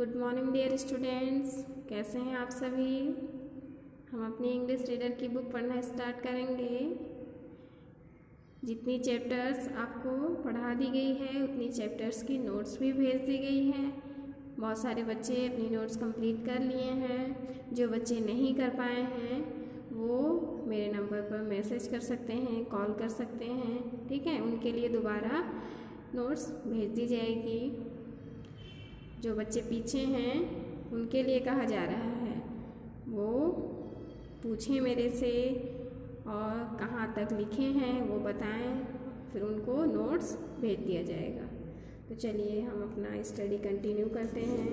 Good morning dear students, कैसे हैं आप सभी। हम अपनी इंग्लिश रीडर की बुक पढ़ना स्टार्ट करेंगे। जितनी चैप्टर्स आपको पढ़ा दी गई है उतनी चैप्टर्स की नोट्स भी भेज दी गई हैं। बहुत सारे बच्चे अपनी नोट्स कंप्लीट कर लिए हैं। जो बच्चे नहीं कर पाए हैं वो मेरे नंबर पर मैसेज कर सकते हैं, कॉल कर सकते हैं, ठीक है। उनके लिए दोबारा नोट्स भेज दी जाएगी। जो बच्चे पीछे हैं उनके लिए कहा जा रहा है वो पूछें मेरे से और कहाँ तक लिखे हैं वो बताएं, फिर उनको नोट्स भेज दिया जाएगा। तो चलिए हम अपना स्टडी कंटिन्यू करते हैं।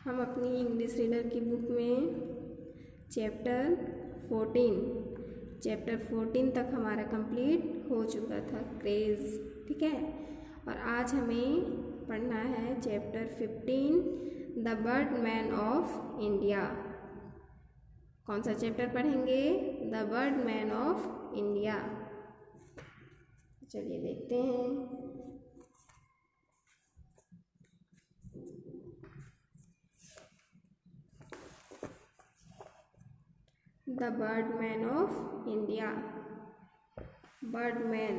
हम अपनी इंग्लिश रीडर की बुक में चैप्टर 14 तक हमारा कंप्लीट हो चुका था, क्रेज़, ठीक है। और आज हमें पढ़ना है chapter 15, the Birdman of India. कौन सा चैप्टर पढ़ेंगे? The Birdman of India. चलिए देखते हैं। The Birdman of India. Birdman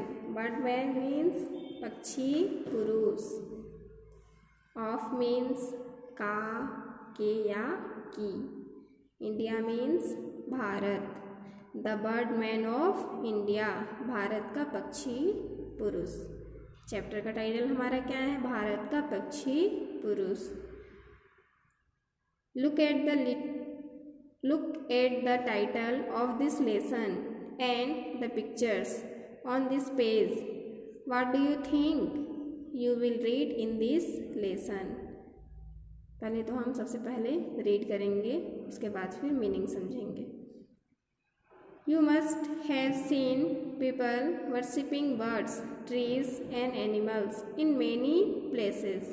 means पक्षी पुरुष। ऑफ मीन्स का, के या की। India means Bharat. The Birdman of India, Bharat का पक्षी पुरुष। चैप्टर का टाइटल हमारा क्या है? भारत का पक्षी पुरुष। Look at the title of this lesson and the pictures on this page. What do you think you will read in this lesson? पहले तो हम सबसे पहले रीड करेंगे, उसके बाद फिर मीनिंग समझेंगे। You must have seen people worshipping birds, trees and animals in many places.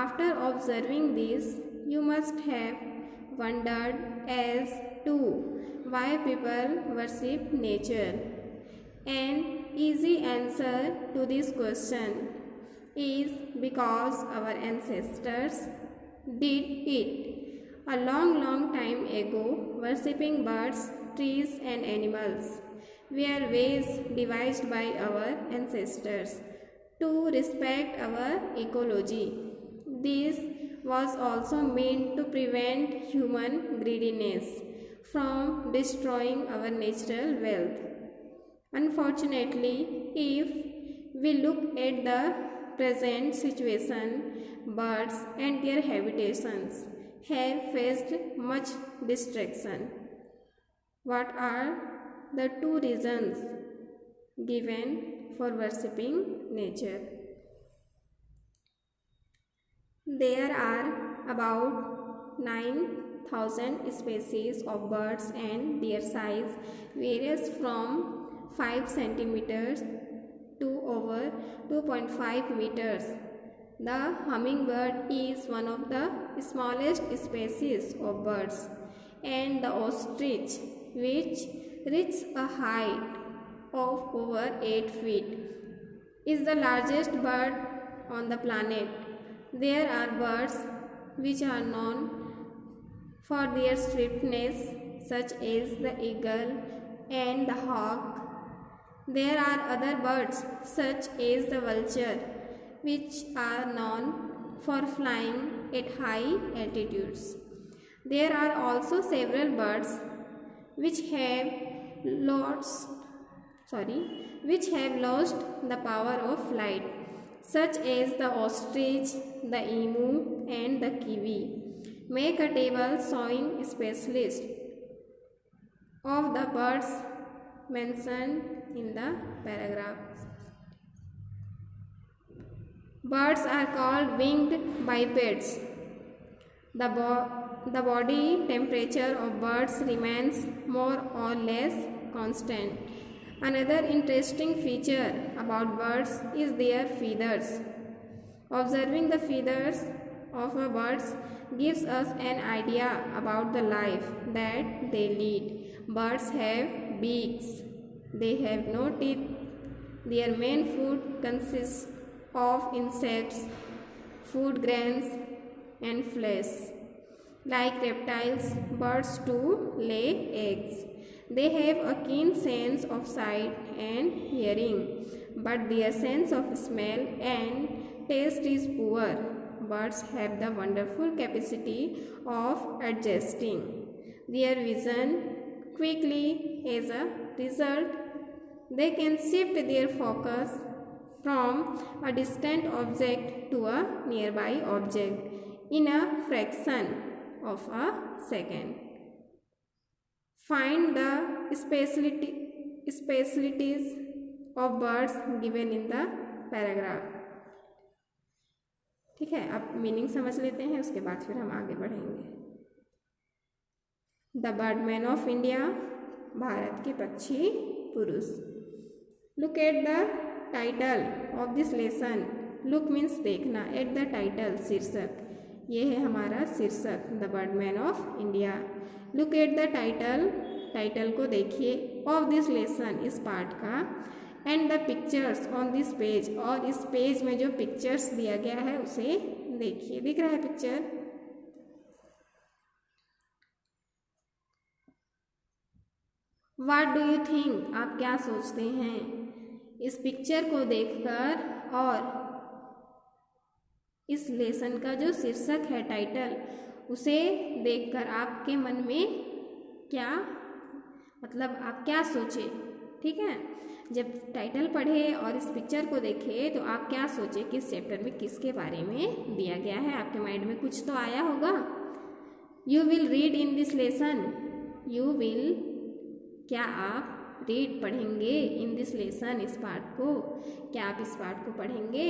After observing this, you must have wondered as to why people worship nature. An easy answer to this question is because our ancestors did it a long time ago. Worshipping birds, trees and animals were ways devised by our ancestors to respect our ecology. This was also meant to prevent human greediness from destroying our natural wealth. Unfortunately, if we look at the present situation, birds and their habitations have faced much destruction. What are the two reasons given for worshipping nature? There are about 9,000 species of birds and their size varies from 5 centimeters to over 2.5 meters. The hummingbird is one of the smallest species of birds, and the ostrich, which reaches a height of over 8 feet, is the largest bird on the planet. There are birds which are known for their swiftness, such as the eagle and the hawk. There are other birds, such as the vulture, which are known for flying at high altitudes. There are also several birds which have lost the power of flight, such as the ostrich, the emu and the kiwi. Make a table showing specialists of the birds mentioned in the paragraph. Birds are called winged bipeds. The body temperature of birds remains more or less constant. Another interesting feature about birds is their feathers. Observing the feathers of a bird gives us an idea about the life that they lead. Birds have beaks. They have no teeth Their main food consists of insects, food grains, and flesh. Like reptiles, birds too lay eggs. They have a keen sense of sight and hearing, but their sense of smell and taste is poor. Birds have the wonderful capacity of adjusting their vision quickly. As a result, they can shift their focus from a distant object to a nearby object in a fraction of a second. Find the specialties of birds given in the paragraph. ठीक है, अब meaning समझ लेते हैं, उसके बाद फिर हम आगे बढ़ेंगे। The Birdman of India, Bharat के पक्षी पुरुष। Look at the title of this lesson. Look means देखना, एट द टाइटल शीर्षक, ये है हमारा शीर्षक the Birdman of India. Look at the title, title को देखिए, ऑफ दिस लेसन, इस पार्ट का, and the pictures on this page, और इस पेज में जो पिक्चर्स दिया गया है उसे देखिए। दिख रहा है picture? What do you think, आप क्या सोचते हैं इस पिक्चर को देखकर और इस लेसन का जो शीर्षक है टाइटल, उसे देखकर आपके मन में क्या, मतलब आप क्या सोचे? ठीक है, जब टाइटल पढ़े और इस पिक्चर को देखे तो आप क्या सोचे, किस चैप्टर में किसके बारे में दिया गया है? आपके माइंड में कुछ तो आया होगा। You will read in this lesson, you will, क्या आप रीड पढ़ेंगे इन दिस लेसन, इस पार्ट को, क्या आप इस पार्ट को पढ़ेंगे?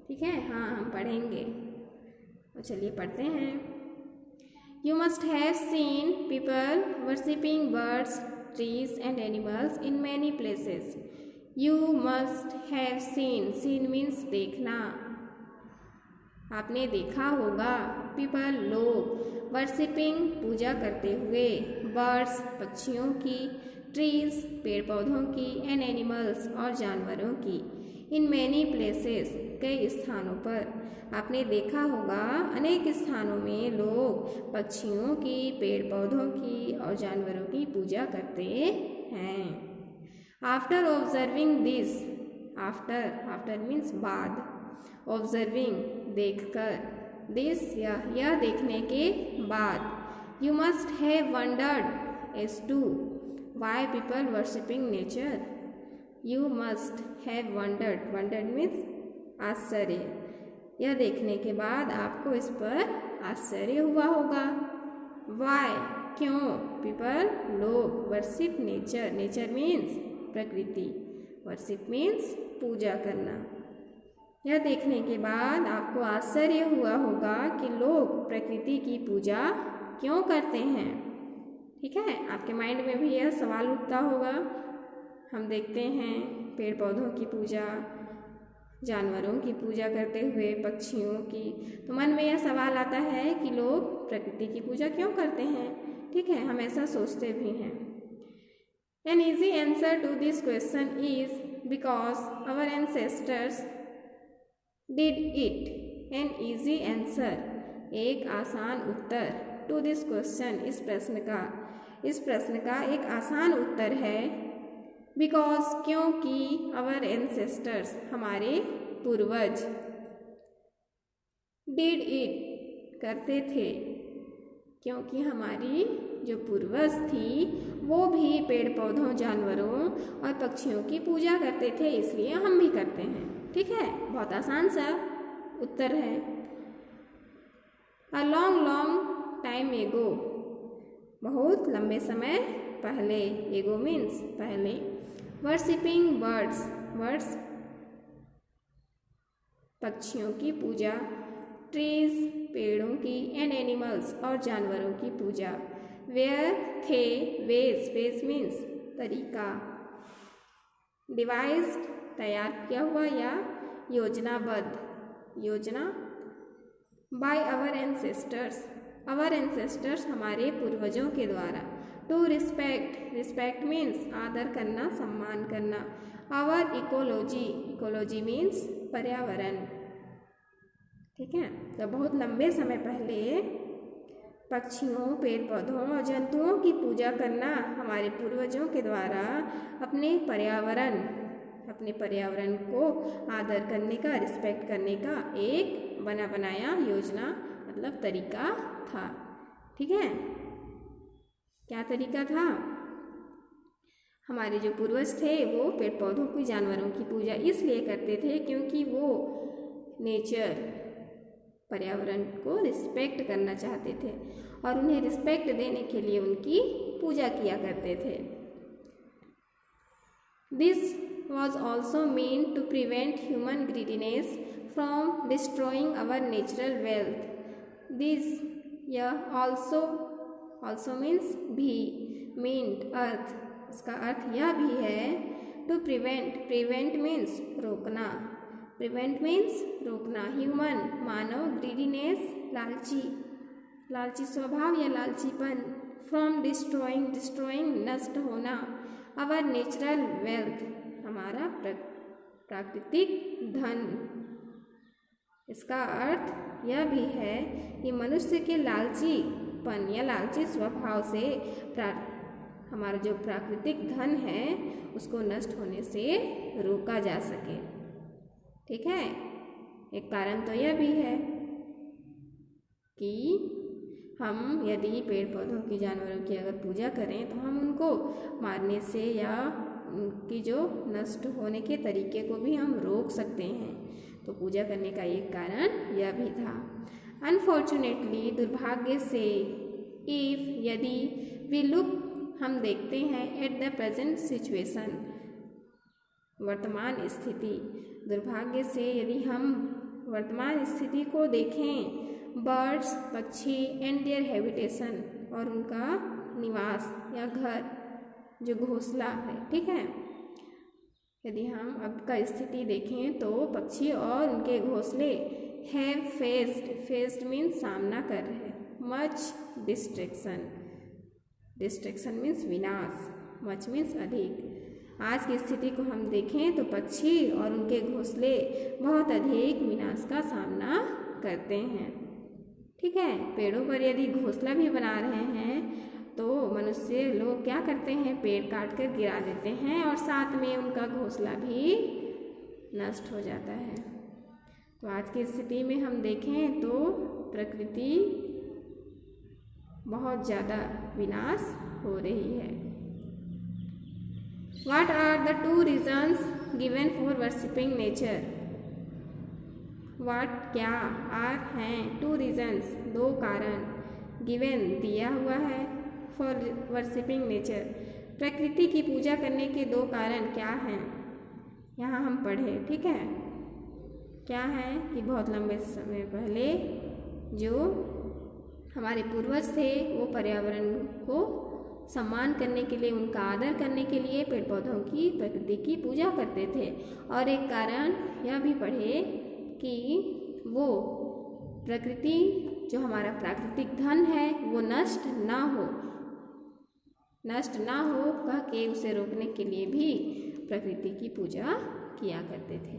ठीक है, हाँ हम पढ़ेंगे। तो चलिए पढ़ते हैं। You must have seen people worshipping birds, trees and animals in many places. You must have seen, seen means देखना, आपने देखा होगा, people लोग, worshipping पूजा करते हुए, birds पक्षियों की, trees पेड़ पौधों की, and animals और जानवरों की, in many places कई स्थानों पर, आपने देखा होगा अनेक स्थानों में लोग पक्षियों की, पेड़ पौधों की और जानवरों की पूजा करते हैं। After observing this, after means बाद, ऑब्जर्विंग देखकर, दिस यह देखने के बाद, you must have wondered as to why people worshipping nature. You must have wondered, wondered means आश्चर्य, यह देखने के बाद आपको इस पर आश्चर्य हुआ होगा। वाई क्यों, पीपल लोग, वर्शिप नेचर, नेचर मीन्स प्रकृति, वर्शिप मीन्स पूजा करना। यह देखने के बाद आपको आश्चर्य हुआ होगा कि लोग प्रकृति की पूजा क्यों करते हैं। ठीक है, आपके माइंड में भी यह सवाल उठता होगा। हम देखते हैं पेड़ पौधों की पूजा, जानवरों की पूजा करते हुए, पक्षियों की, तो मन में यह सवाल आता है कि लोग प्रकृति की पूजा क्यों करते हैं। ठीक है, हम ऐसा सोचते भी हैं। An easy answer to this question is because our ancestors did it. An easy answer, एक आसान उत्तर, टू दिस क्वेश्चन, इस प्रश्न का एक आसान उत्तर है। बिकॉज क्योंकि, आवर एंसेस्टर्स हमारे पूर्वज, डिड इट करते थे, क्योंकि हमारी जो पूर्वज थी वो भी पेड़ पौधों, जानवरों और पक्षियों की पूजा करते थे, इसलिए हम भी करते हैं। ठीक है, बहुत आसान सा उत्तर है। अ लॉन्ग लॉन्ग टाइम एगो, बहुत लंबे समय पहले, एगो मीन्स पहले, वर्शिपिंग बर्ड्स, बर्ड्स पक्षियों की पूजा, ट्रीज पेड़ों की, एंड एनिमल्स और जानवरों की पूजा, वेयर थे, वेज, वेज मीन्स तरीका, डिवाइज्ड तैयार किया हुआ या योजनाबद्ध, योजना, by our ancestors, our ancestors हमारे पूर्वजों के द्वारा, टू रिस्पेक्ट, रिस्पेक्ट मीन्स आदर करना, सम्मान करना, आवर इकोलॉजी, इकोलॉजी मीन्स पर्यावरण। ठीक है, तो बहुत लंबे समय पहले पक्षियों, पेड़ पौधों और जंतुओं की पूजा करना हमारे पूर्वजों के द्वारा अपने पर्यावरण को आदर करने का, रिस्पेक्ट करने का एक बना बनाया योजना मतलब तरीका था। ठीक है, क्या तरीका था? हमारे जो पूर्वज थे वो पेड़ पौधों की, जानवरों की पूजा इसलिए करते थे क्योंकि वो नेचर, पर्यावरण को रिस्पेक्ट करना चाहते थे और उन्हें रिस्पेक्ट देने के लिए उनकी पूजा किया करते थे। This was also meant to prevent human greediness from destroying our natural wealth. This also means भी, meant earth, इसका अर्थ यह भी है to prevent means रोकना, prevent means रोकना, human मानव, greediness लालची स्वभाव या लालचीपन, from destroying नष्ट होना, our natural wealth हमारा प्राकृतिक धन। इसका अर्थ यह भी है कि मनुष्य के लालचीपन या लालची स्वभाव से हमारा जो प्राकृतिक धन है उसको नष्ट होने से रोका जा सके। ठीक है, एक कारण तो यह भी है कि हम यदि पेड़ पौधों की, जानवरों की अगर पूजा करें तो हम उनको मारने से या उनकी जो नष्ट होने के तरीके को भी हम रोक सकते हैं। तो पूजा करने का एक कारण यह भी था। अनफॉर्चुनेटली, दुर्भाग्य से, यदि वी लुक, हम देखते हैं, एट द प्रेजेंट सिचुएशन, वर्तमान स्थिति, दुर्भाग्य से यदि हम वर्तमान स्थिति को देखें, बर्ड्स, पक्षी एंड देयर हैबिटेशन, और उनका निवास या घर जो घोंसला है। ठीक है, यदि हम अब का स्थिति देखें तो पक्षी और उनके घोंसले हैव फेस्ड मीन्स सामना कर रहे, मच डिस्ट्रैक्शन मीन्स विनाश, मच मीन्स अधिक। आज की स्थिति को हम देखें तो पक्षी और उनके घोंसले बहुत अधिक विनाश का सामना करते हैं। ठीक है, पेड़ों पर यदि घोंसला भी बना रहे हैं तो मनुष्य लोग क्या करते हैं, पेड़ काट कर गिरा देते हैं और साथ में उनका घोंसला भी नष्ट हो जाता है। तो आज की स्थिति में हम देखें तो प्रकृति बहुत ज़्यादा विनाश हो रही है। What are the 2 reasons given for worshipping nature? What क्या are हैं 2 reasons, 2 कारण, given दिया हुआ है, for worshipping nature प्रकृति की पूजा करने के 2 कारण क्या हैं, यहाँ हम पढ़े। ठीक है, क्या है कि बहुत लंबे समय पहले जो हमारे पूर्वज थे वो पर्यावरण को सम्मान करने के लिए, उनका आदर करने के लिए पेड़ पौधों की, प्रकृति की पूजा करते थे। और एक कारण यह भी पढ़े कि वो प्रकृति जो हमारा प्राकृतिक धन है वो नष्ट ना हो कह के उसे रोकने के लिए भी प्रकृति की पूजा किया करते थे।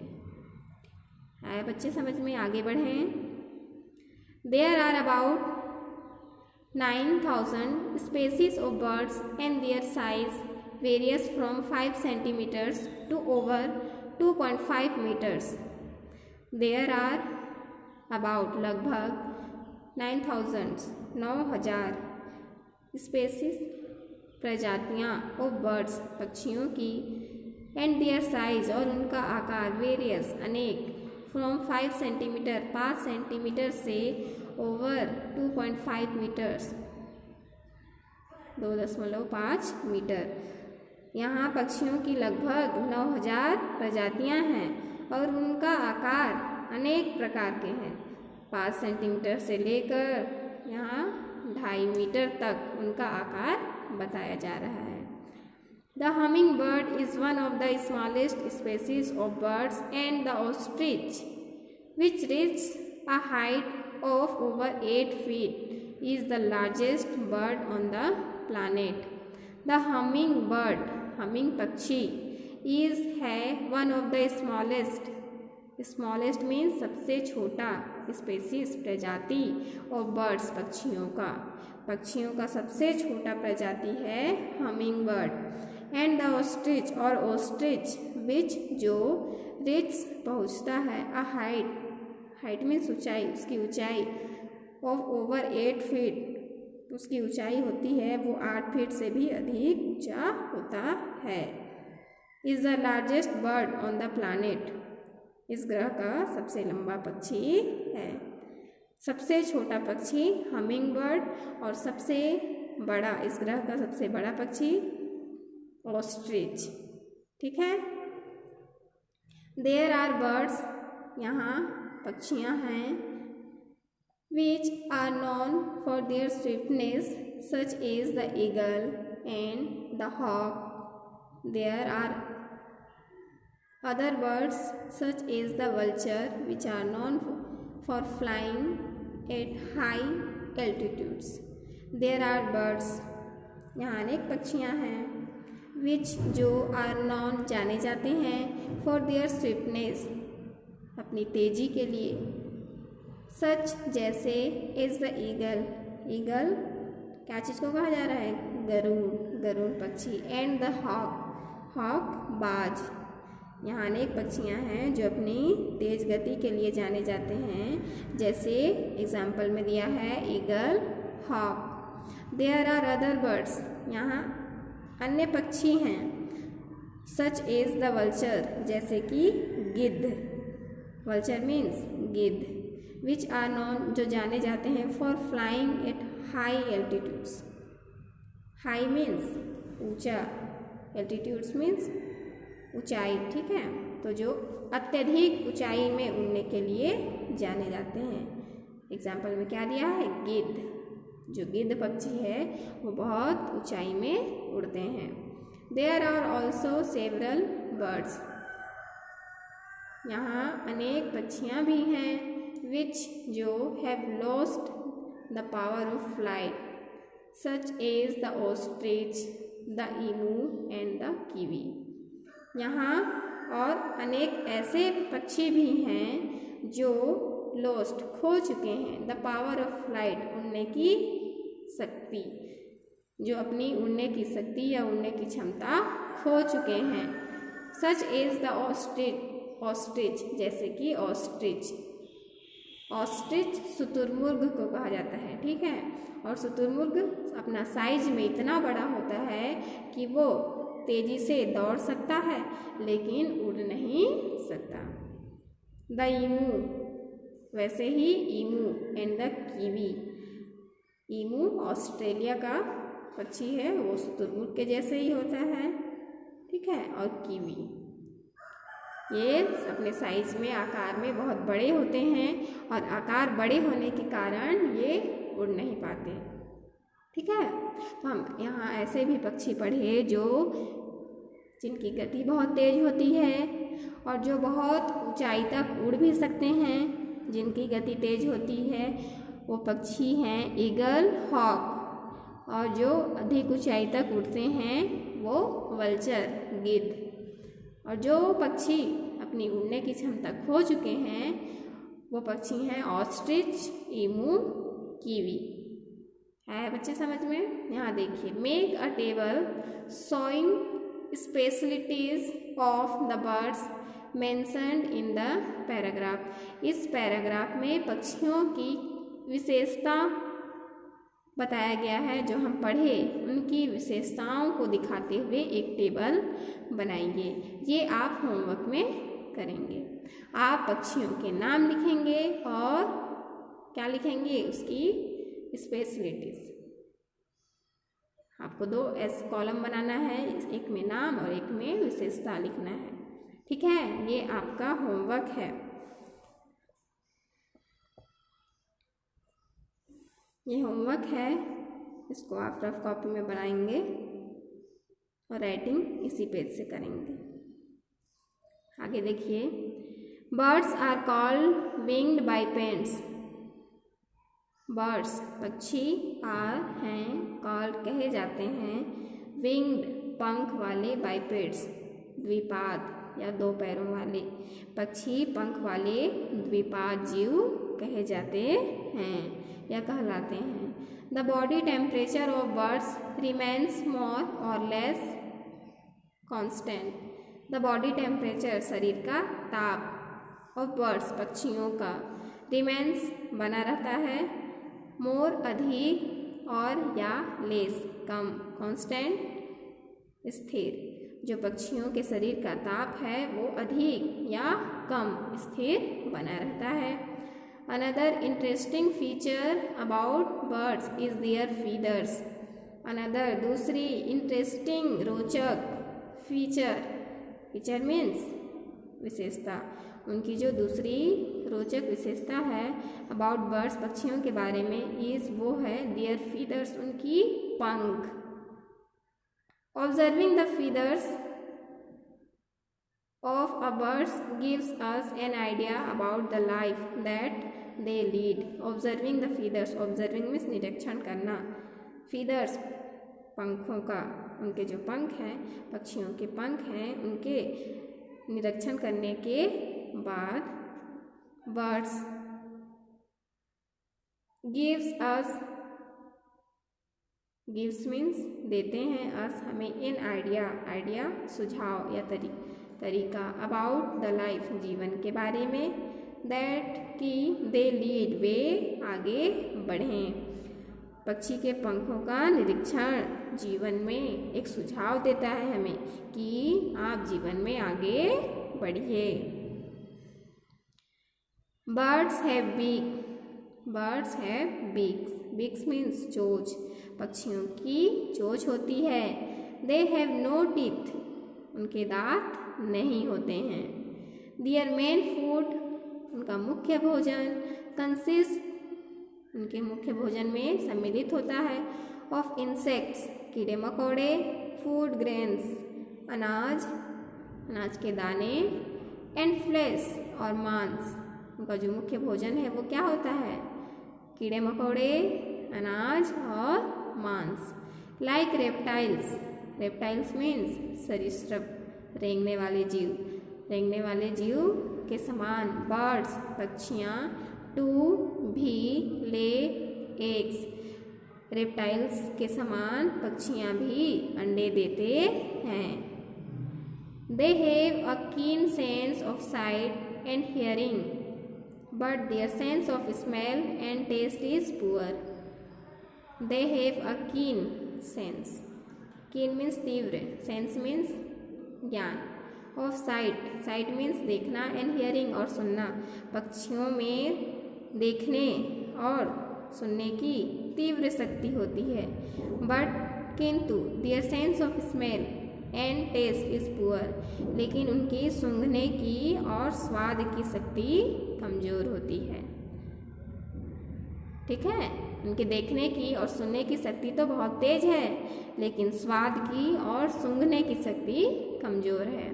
आए बच्चे समझ में, आगे बढ़ें। There are about 9,000 species of birds and their size varies from 5 centimeters to over 2.5 meters. There are about लगभग 9,000 species प्रजातियाँ of birds पक्षियों की and their size और उनका आकार various अनेक from 5 सेंटीमीटर 5 सेंटीमीटर से ओवर 2.5 मीटर्स 2.5 मीटर। यहाँ पक्षियों की लगभग 9,000 प्रजातियाँ हैं और उनका आकार अनेक प्रकार के हैं। 5 सेंटीमीटर से लेकर यहाँ 2.5 मीटर तक उनका आकार बताया जा रहा है। The hummingbird is one of the smallest species of birds and the ostrich, which reaches a height of over 8 feet, is the largest bird on the planet. The hummingbird, humming पक्षी, is है one of the smallest, smallest means सबसे छोटा, species प्रजाति of birds पक्षियों का सबसे छोटा प्रजाति है humming bird. And the ostrich और ऑस्ट्रिच विच जो रिच पहुँचता है अ हाइट मीन्स ऊंचाई, उसकी ऊंचाई ऑफ ओवर 8 फीट, उसकी ऊंचाई होती है वो 8 फीट से भी अधिक ऊंचा होता है। Is the largest bird on the planet, इस ग्रह का सबसे लंबा पक्षी है। सबसे छोटा पक्षी हमिंग बर्ड और सबसे बड़ा, इस ग्रह का सबसे बड़ा पक्षी ऑस्ट्रिच। ठीक है। देयर आर बर्ड्स, यहाँ पक्षियाँ हैं, which are known for their swiftness such is the eagle and the hawk. There are other birds such as the vulture which are known for flying at high altitudes. There are birds, यहाँ अनेक पक्षियाँ हैं, which जो are known जाने जाते हैं for their swiftness, अपनी तेजी के लिए, such जैसे as the eagle, eagle क्या चीज़ को कहा जा रहा है, गरुड़ पक्षी, and the hawk बाज। यहाँ अनेक पक्षियाँ हैं जो अपनी तेज गति के लिए जाने जाते हैं, जैसे एग्जाम्पल में दिया है eagle, hawk. There are other birds, यहाँ अन्य पक्षी हैं, सच एज द वल्चर, जैसे कि गिद्ध, वल्चर मीन्स गिद्ध, विच आर नॉन जो जाने जाते हैं for flying at high altitudes. High means ऊंचा, एल्टीट्यूड्स मीन्स ऊंचाई। ठीक है, तो जो अत्यधिक ऊंचाई में उड़ने के लिए जाने जाते हैं। एग्जाम्पल में क्या दिया है, गिद्ध, जो गिद्ध पक्षी है वो बहुत ऊंचाई में उड़ते हैं। There are also several birds, यहाँ अनेक पक्षियाँ भी हैं, विच जो have lost the power of flight such as the ostrich, the emu and the kiwi. यहाँ और अनेक ऐसे पक्षी भी हैं जो लॉस्ट खो चुके हैं, द पावर ऑफ फ्लाइट उड़ने की शक्ति, जो अपनी उड़ने की शक्ति या उड़ने की क्षमता खो चुके हैं। सच एज द ऑस्ट्रिच जैसे कि ऑस्ट्रिच, ऑस्ट्रिच शुतुरमुर्ग को कहा जाता है। ठीक है, और शुतुरमुर्ग अपना साइज में इतना बड़ा होता है कि वो तेजी से दौड़ सकता है लेकिन उड़ नहीं सकता। द ईमू, वैसे ही ईमू एंड द कीवी, ईमू ऑस्ट्रेलिया का पक्षी है, वो शुतुरमुर्ग के जैसे ही होता है। ठीक है, और कीवी ये अपने साइज में, आकार में बहुत बड़े होते हैं और आकार बड़े होने के कारण ये उड़ नहीं पाते। ठीक है, तो हम यहाँ ऐसे भी पक्षी पढ़े जो जिनकी गति बहुत तेज होती है और जो बहुत ऊंचाई तक उड़ भी सकते हैं, जिनकी गति तेज होती है वो पक्षी हैं ईगल, हॉक, और जो अधिक ऊंचाई तक उड़ते हैं वो वल्चर, गिद्ध। और जो पक्षी अपनी उड़ने की क्षमता खो चुके हैं वो पक्षी हैं ऑस्ट्रिच, ईमू, कीवी। है बच्चे समझ में? यहाँ देखिए, make a table showing specialities of the birds mentioned in the paragraph. इस पैराग्राफ में पक्षियों की विशेषता बताया गया है, जो हम पढ़े उनकी विशेषताओं को दिखाते हुए एक टेबल बनाइए। ये आप होमवर्क में करेंगे। आप पक्षियों के नाम लिखेंगे और क्या लिखेंगे, उसकी स्पेशलिटीज। आपको 2 ऐसे कॉलम बनाना है, एक में नाम और एक में विशेषता लिखना है। ठीक है, ये आपका होमवर्क है। ये होमवर्क है, इसको आप रफ कॉपी में बनाएंगे और राइटिंग इसी पेज से करेंगे। आगे देखिए, birds are called winged bipeds. Birds पक्षी आर हैं, कॉल्ड कहे जाते हैं, विंग्ड पंख वाले, बाइपेड्स द्विपाद या दो पैरों वाले पक्षी पंख वाले द्विपाद जीव कहे जाते हैं या कहलाते हैं। The body temperature of birds remains more or less constant. The body temperature शरीर का ताप ऑफ बर्ड्स पक्षियों का रिमेन्स बना रहता है, मोर अधिक और या लेस कम, कांस्टेंट स्थिर। जो पक्षियों के शरीर का ताप है वो अधिक या कम स्थिर बना रहता है। Another interesting feature about birds is their feathers. Another दूसरी इंटरेस्टिंग रोचक फीचर मीन्स विशेषता, उनकी जो दूसरी रोचक विशेषता है अबाउट बर्ड्स पक्षियों के बारे में इज वो है देयर फीदर्स, उनकी पंख। Observing the feathers of a birds gives us an idea about the life that they lead. Observing the feathers, observing means निरीक्षण करना, feathers पंखों का, उनके जो पंख हैं पक्षियों के पंख हैं उनके निरीक्षण करने के बाद birds gives means देते हैं us हमें an idea सुझाव या तरीका अबाउट द लाइफ जीवन के बारे में, दैट कि दे लीड वे आगे बढ़ें। पक्षी के पंखों का निरीक्षण जीवन में एक सुझाव देता है हमें कि आप जीवन में आगे बढ़िए। Birds have beaks, beaks means चोंच, पक्षियों की चोंच होती है। दे हैव नो टीथ, उनके दांत नहीं होते हैं। दियर मेन फूड, उनका मुख्य भोजन, कंसिस्ट, उनके मुख्य भोजन में सम्मिलित होता है, ऑफ इंसेक्ट्स, कीड़े मकोड़े, फूड ग्रेन्स, अनाज के दाने, एंड फ्लेश और मांस, उनका जो मुख्य भोजन है वो क्या होता है, कीड़े मकोड़े, अनाज और मांस। लाइक रेप्टाइल्स मीन्स सरीसृप, रेंगने वाले जीव के समान, बर्ड्स पक्षियाँ, टू भी ले एग्स, रेप्टाइल्स के समान पक्षियाँ भी अंडे देते हैं। दे have a keen sense of sight and hearing but their sense of smell and taste is poor. They have a keen sense, keen means तीव्र, सेंस मीन्स ज्ञान, ऑफ साइट मीन्स देखना, एंड हियरिंग और सुनना, पक्षियों में देखने और सुनने की तीव्र शक्ति होती है। बट किंतु their sense of smell and taste is poor, लेकिन उनकी सूंघने की और स्वाद की शक्ति कमजोर होती है। ठीक है, उनके देखने की और सुनने की शक्ति तो बहुत तेज है लेकिन स्वाद की और सूंघने की शक्ति कमजोर है।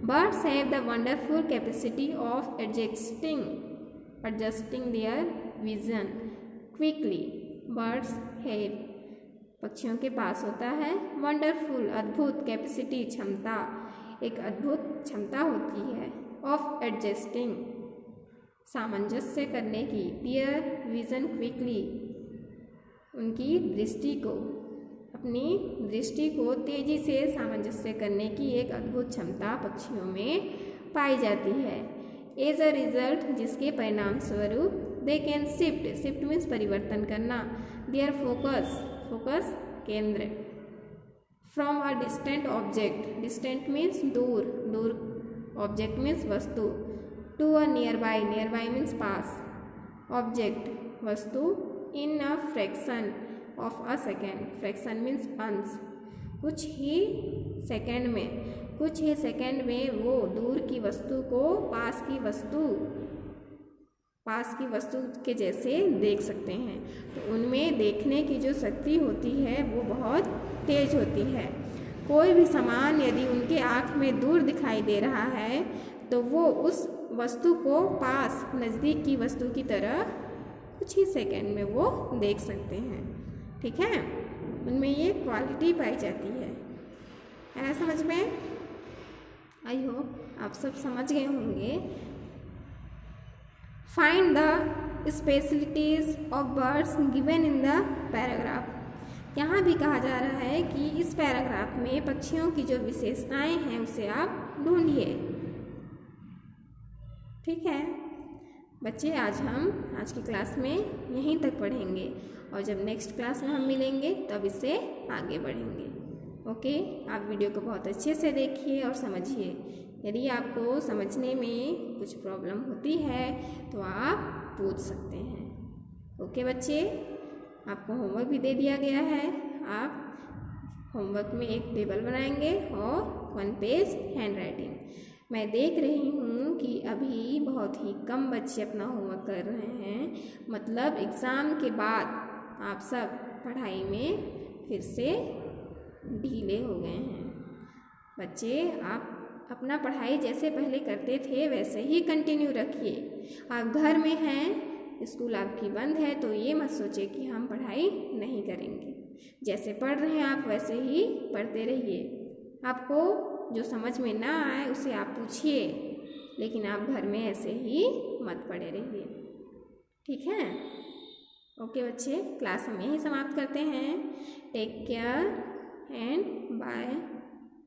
Birds have the wonderful capacity of adjusting their vision quickly. Birds have, पक्षियों के पास होता है वंडरफुल, अद्भुत, कैपेसिटी, क्षमता, एक अद्भुत क्षमता होती है, ऑफ एडजस्टिंग, सामंजस्य करने की, देयर विजन क्विकली, उनकी दृष्टि को, अपनी दृष्टि को तेजी से सामंजस्य करने की एक अद्भुत क्षमता पक्षियों में पाई जाती है। एज अ रिजल्ट, जिसके परिणाम स्वरूप, दे कैन शिफ्ट मीन्स परिवर्तन करना, देयर फोकस केंद्र, from a distant object, distant means दूर, ऑब्जेक्ट मीन्स वस्तु, टू अ नियर बाई मीन्स पास, ऑब्जेक्ट वस्तु, in a fraction of a second, fraction means अंश, कुछ ही सेकेंड में वो दूर की वस्तु को पास की वस्तु के जैसे देख सकते हैं। तो उनमें देखने की जो शक्ति होती है वो बहुत तेज होती है। कोई भी सामान यदि उनके आँख में दूर दिखाई दे रहा है तो वो उस वस्तु को पास नज़दीक की वस्तु की तरह कुछ ही सेकंड में वो देख सकते हैं। ठीक है, उनमें ये क्वालिटी पाई जाती है ना समझ में? आई होप आप सब समझ गए होंगे। Find the specialities of birds given in the paragraph. यहाँ भी कहा जा रहा है कि इस पैराग्राफ में पक्षियों की जो विशेषताएं हैं उसे आप ढूंढिए। ठीक है बच्चे, आज की क्लास में यहीं तक पढ़ेंगे और जब नेक्स्ट क्लास में हम मिलेंगे तब इससे आगे बढ़ेंगे। ओके, आप वीडियो को बहुत अच्छे से देखिए और समझिए। यदि आपको समझने में कुछ प्रॉब्लम होती है तो आप पूछ सकते हैं। ओके बच्चे, आपको होमवर्क भी दे दिया गया है। आप होमवर्क में एक टेबल बनाएंगे और 1 पेज हैंड राइटिंग। मैं देख रही हूँ कि अभी बहुत ही कम बच्चे अपना होमवर्क कर रहे हैं, मतलब एग्ज़ाम के बाद आप सब पढ़ाई में फिर से ढीले हो गए हैं। बच्चे, आप अपना पढ़ाई जैसे पहले करते थे वैसे ही कंटिन्यू रखिए। आप घर में हैं, स्कूल आपकी बंद है, तो ये मत सोचिए कि हम पढ़ाई नहीं करेंगे। जैसे पढ़ रहे हैं आप वैसे ही पढ़ते रहिए। आपको जो समझ में ना आए उसे आप पूछिए, लेकिन आप घर में ऐसे ही मत पढ़े रहिए। ठीक है? ओके बच्चे, क्लास हम यहीं समाप्त करते हैं। Take care and bye.